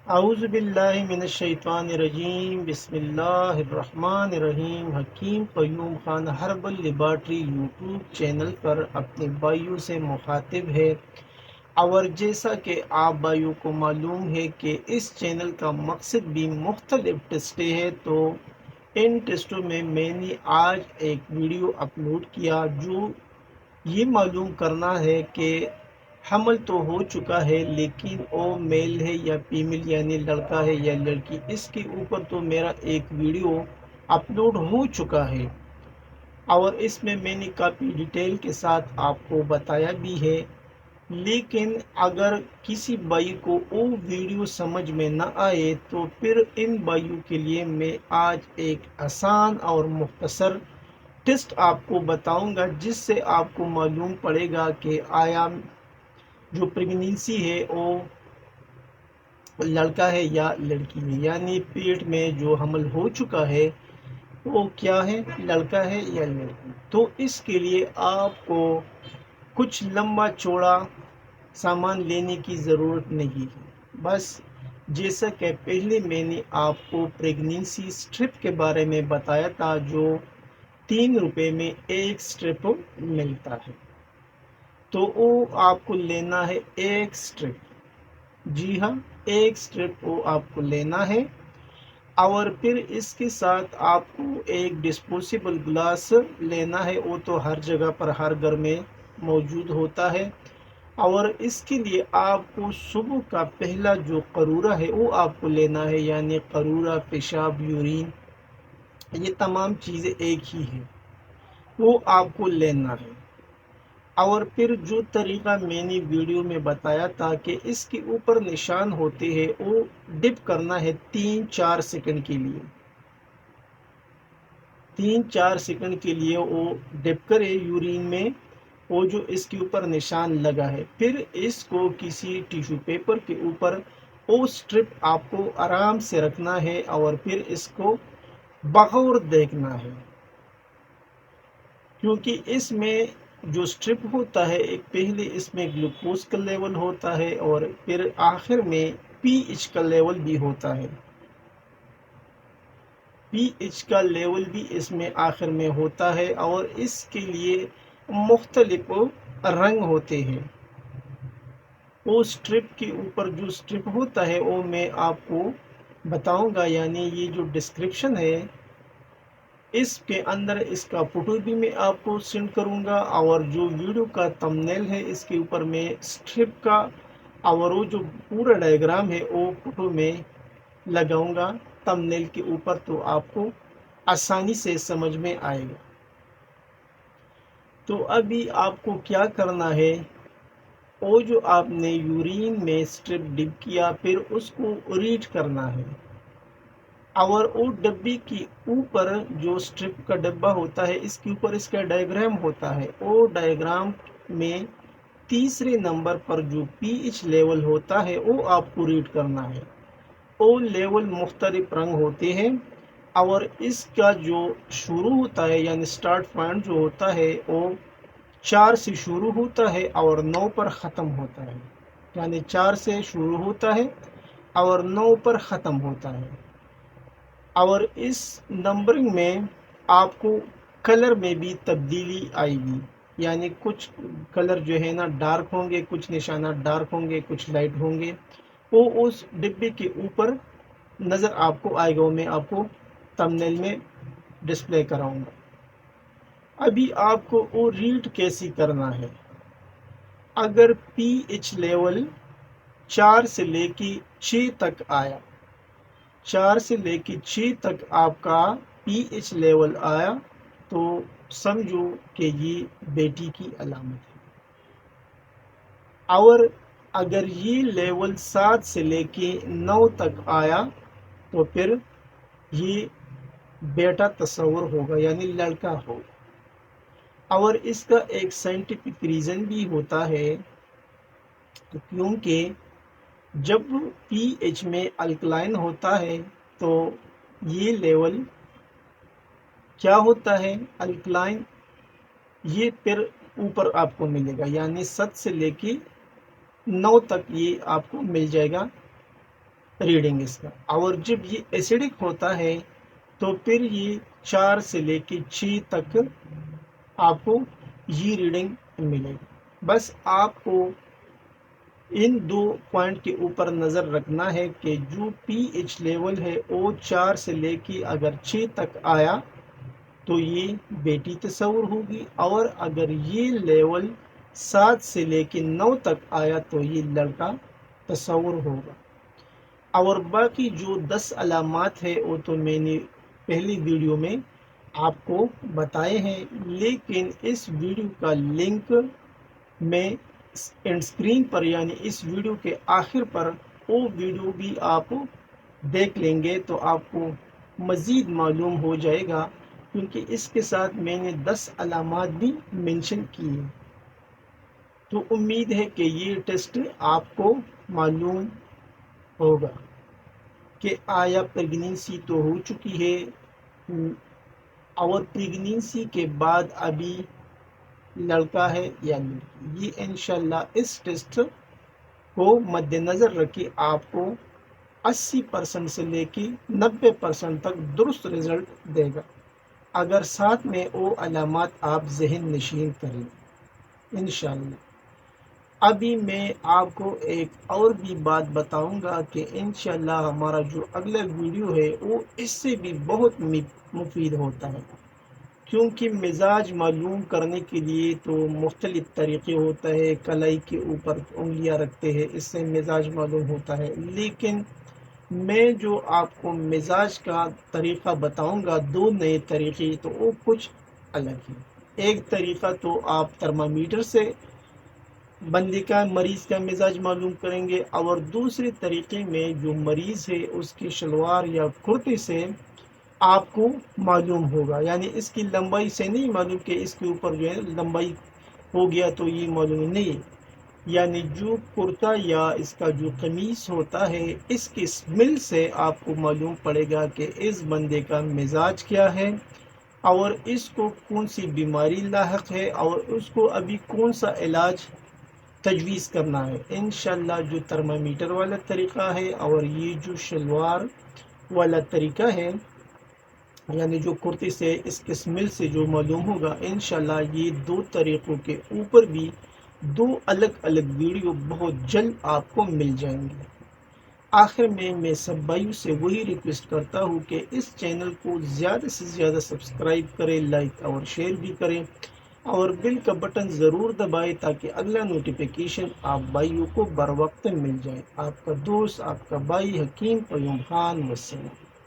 اعوذ باللہ من الشیطان الرجیم، بسم اللہ الرحمن الرحیم۔ Hakeem Qayyum Khan herbal laboratory YouTube channel پر اپنے بھائیوں سے مخاطب ہے، اور جیسا کہ آپ بھائیوں کو معلوم ہے کہ اس چینل کا مقصد بھی مختلف ٹیسٹیں ہے، تو ان ٹیسٹوں میں نے آج ایک ویڈیو اپلوڈ کیا جو یہ معلوم کرنا ہے کہ حمل تو ہو چکا ہے لیکن وہ میل ہے یا فیمیل، یعنی لڑکا ہے یا لڑکی۔ اس کے اوپر تو میرا ایک ویڈیو اپلوڈ ہو چکا ہے، اور اس میں نے کافی ڈیٹیل کے ساتھ آپ کو بتایا بھی ہے، لیکن اگر کسی بھائی کو وہ ویڈیو سمجھ میں نہ آئے تو پھر ان بھائیوں کے لیے میں آج ایک آسان اور مختصر ٹیسٹ آپ کو بتاؤں گا، جس سے آپ کو معلوم پڑے گا کہ آیا جو پریگنینسی ہے وہ لڑکا ہے یا لڑکی ہے، یعنی پیٹ میں جو حمل ہو چکا ہے وہ کیا ہے، لڑکا ہے یا لڑکی۔ تو اس کے لیے آپ کو کچھ لمبا چوڑا سامان لینے کی ضرورت نہیں ہے، بس جیسا کہ پہلے میں نے آپ کو پریگنینسی اسٹرپ کے بارے میں بتایا تھا، جو 3 روپے میں ایک اسٹرپ ملتا ہے، تو وہ آپ کو لینا ہے ایک اسٹرپ۔ جی ہاں، ایک اسٹرپ وہ آپ کو لینا ہے، اور پھر اس کے ساتھ آپ کو ایک ڈسپوزیبل گلاس لینا ہے، وہ تو ہر جگہ پر ہر گھر میں موجود ہوتا ہے، اور اس کے لیے آپ کو صبح کا پہلا جو قرورہ ہے وہ آپ کو لینا ہے، یعنی قرورہ، پیشاب، یورین، یہ تمام چیزیں ایک ہی ہیں، وہ آپ کو لینا ہے۔ اور پھر جو طریقہ میں نے ویڈیو میں بتایا تھا کہ اس کے اوپر نشان ہوتے ہیں، وہ ڈپ کرنا ہے 3-4 سیکنڈ کے لیے، 3-4 سیکنڈ کے لیے وہ ڈپ کرے یورین میں، وہ جو اس کے اوپر نشان لگا ہے، پھر اس کو کسی ٹیشو پیپر کے اوپر وہ اسٹرپ آپ کو آرام سے رکھنا ہے، اور پھر اس کو بغور دیکھنا ہے، کیونکہ اس میں جو اسٹرپ ہوتا ہے، ایک پہلے اس میں گلوکوز کا لیول ہوتا ہے، اور پھر آخر میں پی ایچ کا لیول بھی ہوتا ہے، پی ایچ کا لیول بھی اس میں آخر میں ہوتا ہے، اور اس کے لیے مختلف رنگ ہوتے ہیں۔ وہ اسٹرپ کے اوپر جو اسٹرپ ہوتا ہے وہ میں آپ کو بتاؤں گا، یعنی یہ جو ڈسکرپشن ہے اس کے اندر اس کا فوٹو بھی میں آپ کو سینڈ کروں گا، اور جو ویڈیو کا تمبنیل ہے اس کے اوپر میں اسٹرپ کا اور وہ جو پورا ڈائیگرام ہے وہ فوٹو میں لگاؤں گا تمبنیل کے اوپر، تو آپ کو آسانی سے سمجھ میں آئے گا۔ تو ابھی آپ کو کیا کرنا ہے، وہ جو آپ نے یورین میں اسٹرپ ڈپ کیا، پھر اس کو ریڈ کرنا ہے، اور وہ ڈبی کے اوپر جو اسٹرپ کا ڈبہ ہوتا ہے اس کے اوپر اس کا ڈائیگرام ہوتا ہے، وہ ڈائیگرام میں تیسرے نمبر پر جو پی ایچ لیول ہوتا ہے وہ آپ کو ریڈ کرنا ہے۔ وہ لیول مختلف رنگ ہوتے ہیں، اور اس کا جو شروع ہوتا ہے یعنی سٹارٹ پوائنٹ جو ہوتا ہے وہ 4 سے شروع ہوتا ہے اور 9 پر ختم ہوتا ہے، یعنی 4 سے شروع ہوتا ہے اور 9 پر ختم ہوتا ہے، اور اس نمبرنگ میں آپ کو کلر میں بھی تبدیلی آئے گی، یعنی کچھ کلر جو ہے نا ڈارک ہوں گے، کچھ نشانات ڈارک ہوں گے، کچھ لائٹ ہوں گے، وہ اس ڈبے کے اوپر نظر آپ کو آئے گا، وہ میں آپ کو تمبنیل میں ڈسپلے کراؤں گا۔ ابھی آپ کو وہ ریڈ کیسی کرنا ہے، اگر پی ایچ لیول 4 سے لے کے 6 تک آیا، 4 سے لے کے 6 تک آپ کا پی ایچ لیول آیا، تو سمجھو کہ یہ بیٹی کی علامت ہے، اور اگر یہ لیول 7 سے لے کے 9 تک آیا تو پھر یہ بیٹا تصور ہوگا، یعنی لڑکا ہوگا۔ اور اس کا ایک سائنٹیفک ریزن بھی ہوتا ہے، کیونکہ جب پی ایچ میں الکلائن ہوتا ہے تو یہ لیول کیا ہوتا ہے، الکلائن، یہ پھر اوپر آپ کو ملے گا، یعنی 7 سے لے کے 9 تک یہ آپ کو مل جائے گا ریڈنگ اس کا، اور جب یہ ایسیڈک ہوتا ہے تو پھر یہ 4 سے لے کے 6 تک آپ کو یہ ریڈنگ ملے گی۔ بس آپ کو ان 2 پوائنٹ کے اوپر نظر رکھنا ہے کہ جو پی ایچ لیول ہے وہ 4 سے لے کے اگر 6 تک آیا تو یہ بیٹی تصور ہوگی، اور اگر یہ لیول 7 سے لے کے 9 تک آیا تو یہ لڑکا تصور ہوگا۔ اور باقی جو 10 علامات ہے وہ تو میں نے پہلی ویڈیو میں آپ کو بتائے ہیں، لیکن اس ویڈیو کا لنک میں اینڈ اسکرین پر یعنی اس ویڈیو کے آخر پر وہ ویڈیو بھی آپ دیکھ لیں گے تو آپ کو مزید معلوم ہو جائے گا، کیونکہ اس کے ساتھ میں نے 10 علامات بھی منشن کیے۔ تو امید ہے کہ یہ ٹیسٹ آپ کو معلوم ہوگا کہ آیا پریگنینسی تو ہو چکی ہے اور پریگنینسی کے بعد ابھی لڑکا ہے یا لڑکی، یہ انشاءاللہ اس ٹیسٹ کو مد نظر رکھے آپ کو 80% سے لے کے 90% تک درست رزلٹ دے گا، اگر ساتھ میں وہ علامات آپ ذہن نشین کریں انشاءاللہ۔ ابھی میں آپ کو ایک اور بھی بات بتاؤں گا کہ انشاءاللہ ہمارا جو اگلا ویڈیو ہے وہ اس سے بھی بہت مفید ہوتا ہے، کیونکہ مزاج معلوم کرنے کے لیے تو مختلف طریقے ہوتا ہے، کلائی کے اوپر انگلیاں رکھتے ہیں، اس سے مزاج معلوم ہوتا ہے، لیکن میں جو آپ کو مزاج کا طریقہ بتاؤں گا 2 نئے طریقے تو وہ کچھ الگ ہیں۔ ایک طریقہ تو آپ ترمامیٹر سے بندے کا مریض کا مزاج معلوم کریں گے، اور دوسرے طریقے میں جو مریض ہے اس کی شلوار یا کرتے سے آپ کو معلوم ہوگا، یعنی اس کی لمبائی سے نہیں معلوم کہ اس کے اوپر جو ہے لمبائی ہو گیا تو یہ معلوم نہیں، یعنی جو کرتا یا اس کا جو قمیص ہوتا ہے اس کی اسمیل سے آپ کو معلوم پڑے گا کہ اس بندے کا مزاج کیا ہے اور اس کو کون سی بیماری لاحق ہے اور اس کو ابھی کون سا علاج تجویز کرنا ہے۔ انشاءاللہ جو ترمامیٹر والا طریقہ ہے اور یہ جو شلوار والا طریقہ ہے، یعنی جو کرتے سے اس کے اسمیل سے جو معلوم ہوگا، انشاءاللہ یہ 2 طریقوں کے اوپر بھی 2 الگ الگ ویڈیو بہت جلد آپ کو مل جائیں گے۔ آخر میں سب بھائیوں سے وہی ریکویسٹ کرتا ہوں کہ اس چینل کو زیادہ سے زیادہ سبسکرائب کریں، لائک اور شیئر بھی کریں، اور بیل کا بٹن ضرور دبائیں تاکہ اگلا نوٹیفیکیشن آپ بھائیوں کو بر وقت مل جائے۔ آپ کا دوست، آپ کا بھائی حکیم قیوم خان، والسلام۔